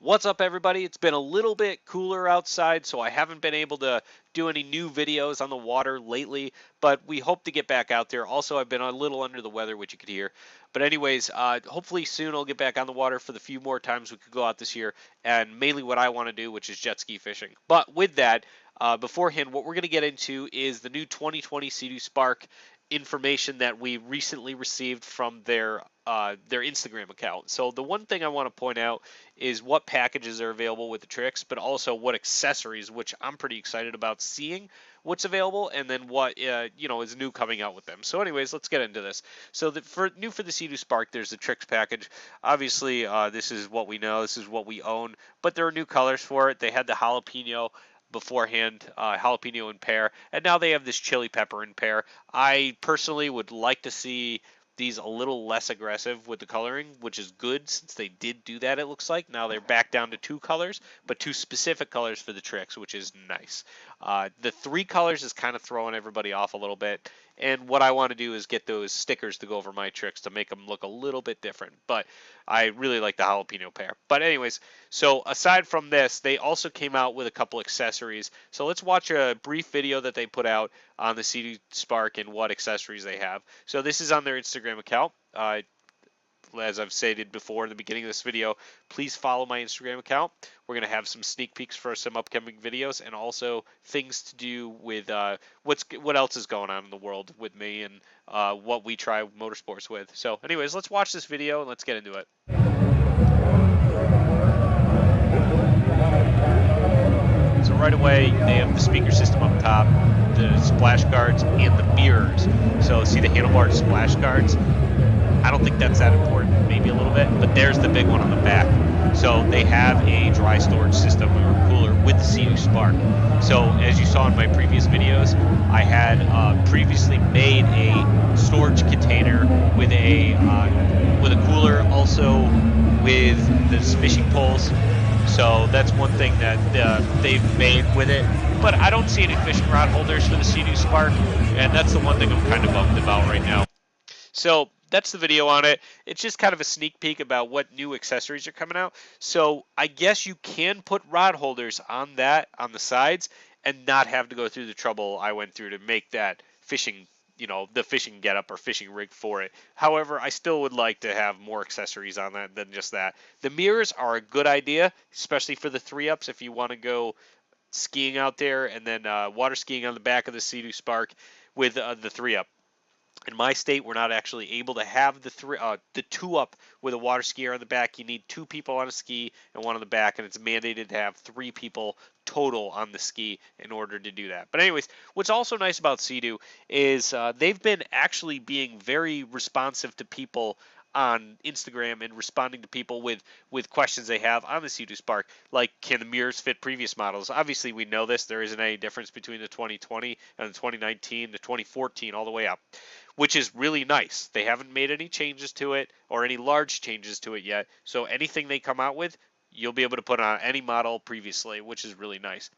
What's up, everybody? It's been a little bit cooler outside, so I haven't been able to do any new videos on the water lately, but we hope to get back out there. Also, I've been a little under the weather, which you could hear. But anyways, hopefully soon I'll get back on the water for the few more times we could go out this year, and mainly what I want to do, which is jet ski fishing. But with that, beforehand, what we're going to get into is the new 2020 Sea-Doo Spark information that we recently received from their Instagram account. So the one thing I want to point out is what packages are available with the Trixx, but also what accessories, which I'm pretty excited about seeing what's available, and then what is new coming out with them. So, anyways, let's get into this. So, for the Sea-Doo Spark, there's the Trixx package. Obviously, this is what we know, this is what we own, but there are new colors for it. They had the jalapeno beforehand, jalapeno in pear, and now they have this chili pepper in pear. I personally would like to see these a little less aggressive with the coloring, which is good since they did do that, it looks like. Now they're back down to two colors, but two specific colors for the Trixx, which is nice. The three colors is kind of throwing everybody off a little bit, and what I want to do is get those stickers to go over my Trixx to make them look a little bit different, but I really like the jalapeno pear. But anyways, so aside from this, they also came out with a couple accessories. So let's watch a brief video that they put out on the Sea-Doo Spark and what accessories they have. So this is on their Instagram account. As I've stated before in the beginning of this video, please follow my Instagram account. We're going to have some sneak peeks for some upcoming videos and also things to do with what else is going on in the world with me and what we try motorsports with. So anyways, let's watch this video and let's get into it. So right away, they have the speaker system up top, the splash guards, and the mirrors. So see the handlebar splash guards? I don't think that's that important, maybe a little bit, but there's the big one on the back. So they have a dry storage system or cooler with the Sea-Doo Spark. So as you saw in my previous videos, I had previously made a storage container with a cooler, also with the fishing poles. So that's one thing that they've made with it. But I don't see any fishing rod holders for the Sea-Doo Spark, and that's the one thing I'm kind of bummed about right now. So that's the video on it. It's just kind of a sneak peek about what new accessories are coming out. So I guess you can put rod holders on that on the sides and not have to go through the trouble I went through to make that fishing, the fishing getup or fishing rig for it. However, I still would like to have more accessories on that than just that. The mirrors are a good idea, especially for the 3-ups if you want to go skiing out there and then water skiing on the back of the Sea-Doo Spark with the 3-up. In my state, we're not actually able to have the 2-up with a water skier on the back. You need 2 people on a ski and one on the back, and it's mandated to have 3 people total on the ski in order to do that. But anyways, what's also nice about Sea-Doo is they've been actually being very responsive to people on Instagram and responding to people with questions they have on the Sea-Doo Spark, like can the mirrors fit previous models? Obviously, we know this. There isn't any difference between the 2020 and the 2019, the 2014, all the way up, which is really nice. They haven't made any changes to it or any large changes to it yet. So anything they come out with, you'll be able to put on any model previously, which is really nice.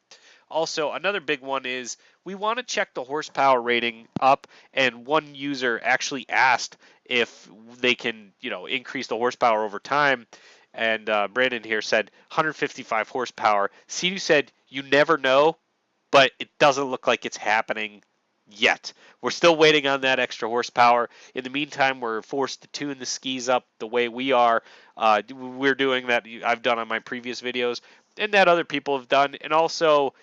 Also, another big one is we want to check the horsepower rating up, and one user actually asked if they can, increase the horsepower over time. And Brandon here said 155 horsepower. Sea-Doo said you never know, but it doesn't look like it's happening yet. We're still waiting on that extra horsepower. In the meantime, we're forced to tune the skis up the way we are. We're doing that I've done on my previous videos and that other people have done. And also,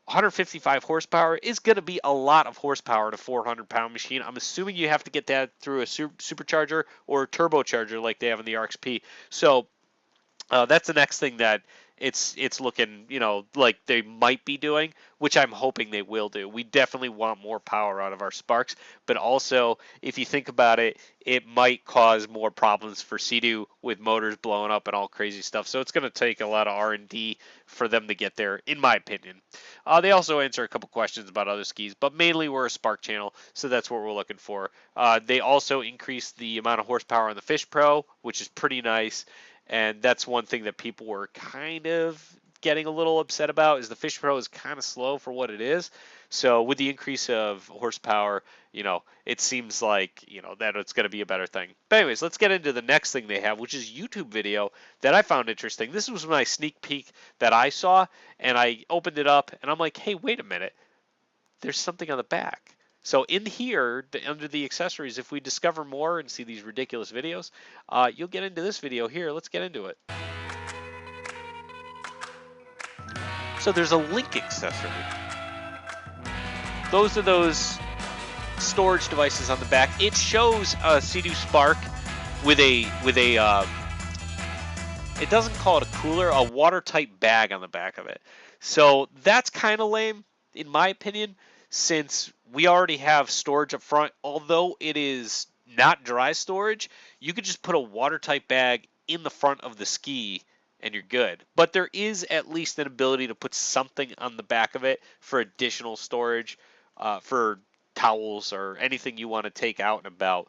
155 horsepower is going to be a lot of horsepower in a 400-pound machine. I'm assuming you have to get that through a supercharger or a turbocharger like they have in the RXP. So that's the next thing that it's looking, like they might be doing, which I'm hoping they will do. We definitely want more power out of our Sparks, but also if you think about it, it might cause more problems for Sea-Doo with motors blowing up and all crazy stuff. So it's going to take a lot of R&D for them to get there, in my opinion. They also answer a couple questions about other skis, but mainly we're a Spark channel, so that's what we're looking for. They also increased the amount of horsepower on the Fish Pro, which is pretty nice. And that's one thing that people were kind of getting a little upset about is the Fish Pro is kind of slow for what it is. So with the increase of horsepower, it seems like, that it's going to be a better thing. But anyways, let's get into the next thing they have, which is YouTube video that I found interesting. This was my sneak peek that I saw, and I opened it up, and I'm like, hey, wait a minute. There's something on the back. So in here, under the accessories, if we discover more and see these ridiculous videos, you'll get into this video here. Let's get into it. So there's a link accessory. Those are those storage devices on the back. It shows a Sea-Doo Spark with a it doesn't call it a cooler, a watertight bag on the back of it. So that's kind of lame, in my opinion, since we already have storage up front. Although it is not dry storage, you could just put a watertight bag in the front of the ski and you're good. But there is at least an ability to put something on the back of it for additional storage, for towels or anything you want to take out and about.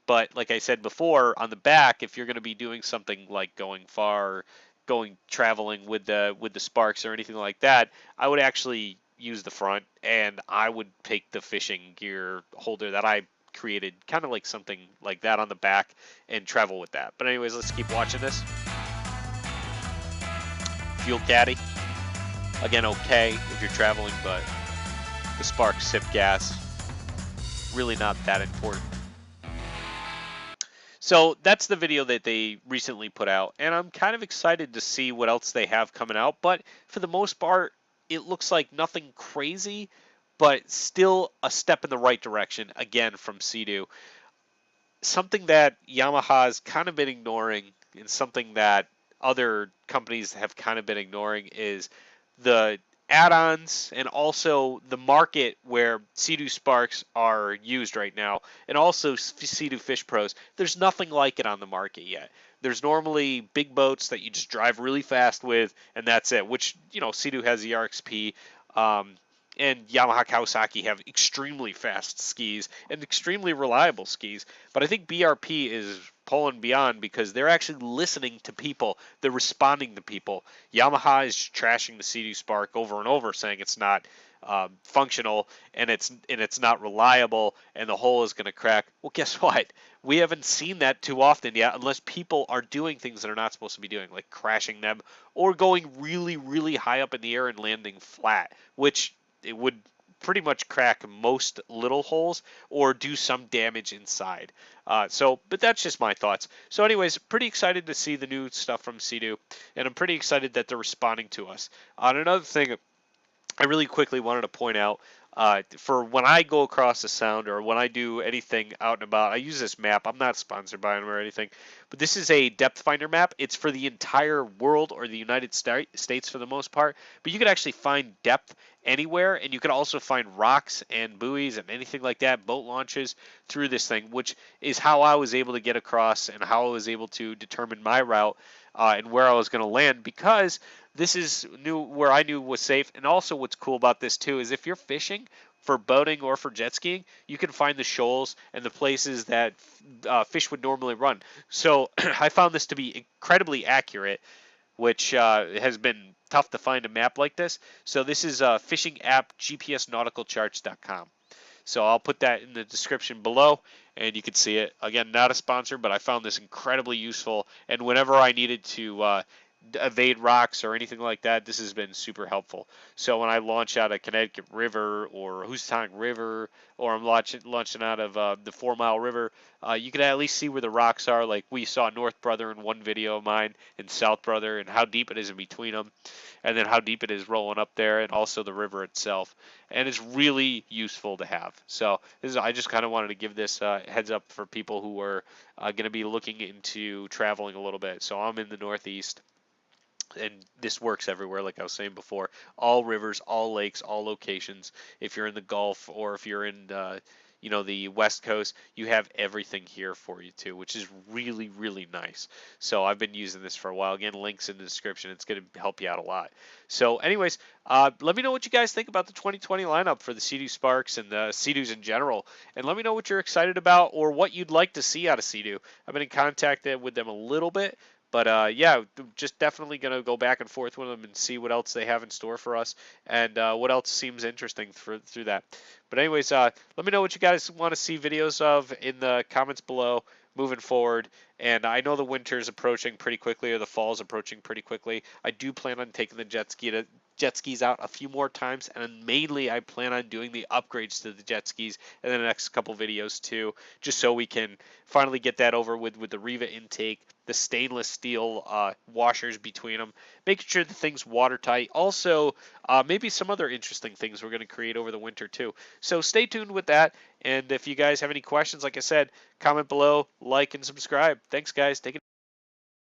But like I said before, on the back, if you're going to be doing something like going far, going traveling with the Sparks or anything like that, I would actually use the front, and I would take the fishing gear holder that I created, kind of like something like that on the back, and travel with that. But anyways, let's keep watching this. Fuel caddy, again, okay if you're traveling, but the Sparks sip gas, really not that important. So that's the video that they recently put out, and I'm kind of excited to see what else they have coming out. But for the most part, it looks like nothing crazy, but still a step in the right direction, again, from Sea-Doo. Something that Yamaha's kind of been ignoring, and something that other companies have kind of been ignoring, is the add-ons and also the market where Sea-Doo Sparks are used right now, and also Sea-Doo Fish Pros. There's nothing like it on the market yet. There's normally big boats that you just drive really fast with, and that's it, which, Sea-Doo has the RXP, and Yamaha Kawasaki have extremely fast skis and extremely reliable skis. But I think BRP is pulling beyond because they're actually listening to people. They're responding to people. Yamaha is trashing the Sea-Doo Spark over and over, saying it's not functional and it's not reliable and the hull is going to crack. Well, guess what? We haven't seen that too often yet, unless people are doing things that are not supposed to be doing, like crashing them or going really, really high up in the air and landing flat, which it would pretty much crack most little holes or do some damage inside. But that's just my thoughts. So anyways, pretty excited to see the new stuff from Sea-Doo, and I'm pretty excited that they're responding to us. On another thing, I really quickly wanted to point out, for when I go across the Sound or when I do anything out and about, I use this map. I'm not sponsored by them or anything, but this is a depth finder map. It's for the entire world or the United States for the most part, but you can actually find depth anywhere, and you can also find rocks and buoys and anything like that, boat launches, through this thing, which is how I was able to get across and how I was able to determine my route and where I was going to land, because this is where I knew was safe. And also what's cool about this too is if you're fishing for boating or for jet skiing, you can find the shoals and the places that fish would normally run. So I found this to be incredibly accurate, which has been tough to find a map like this. So this is fishing app gpsnauticalcharts.com. So I'll put that in the description below, and you can see it. Again, not a sponsor, but I found this incredibly useful. And whenever I needed to evade rocks or anything like that, this has been super helpful. So when I launch out of Connecticut River or Housatonic River, or I'm launching out of the 4 Mile River, you can at least see where the rocks are. Like we saw North Brother in one video of mine, and South Brother, and how deep it is in between them, and then how deep it is rolling up there, and also the river itself. And it's really useful to have. So I just kind of wanted to give this heads up for people who are going to be looking into traveling a little bit. So I'm in the Northeast, and this works everywhere, like I was saying before. All rivers, all lakes, all locations. If you're in the Gulf or if you're in the West Coast, you have everything here for you too, which is really, really nice. So I've been using this for a while. Again, links in the description. It's going to help you out a lot. So anyways, let me know what you guys think about the 2020 lineup for the Sea-Doo Sparks and the Sea-Doos in general. And let me know what you're excited about or what you'd like to see out of Sea-Doo. I've been in contact with them a little bit, But yeah, just definitely gonna go back and forth with them and see what else they have in store for us, and what else seems interesting through that. But anyways, let me know what you guys want to see videos of in the comments below moving forward. And I know the winter is approaching pretty quickly, or the fall is approaching pretty quickly. I do plan on taking the jet skis out a few more times, and mainly I plan on doing the upgrades to the jet skis in the next couple videos too, just so we can finally get that over with the Riva intake, the stainless steel washers between them, making sure the thing's watertight. Also, maybe some other interesting things we're going to create over the winter too. So stay tuned with that. And if you guys have any questions, like I said, comment below, like, and subscribe. Thanks, guys. Take it.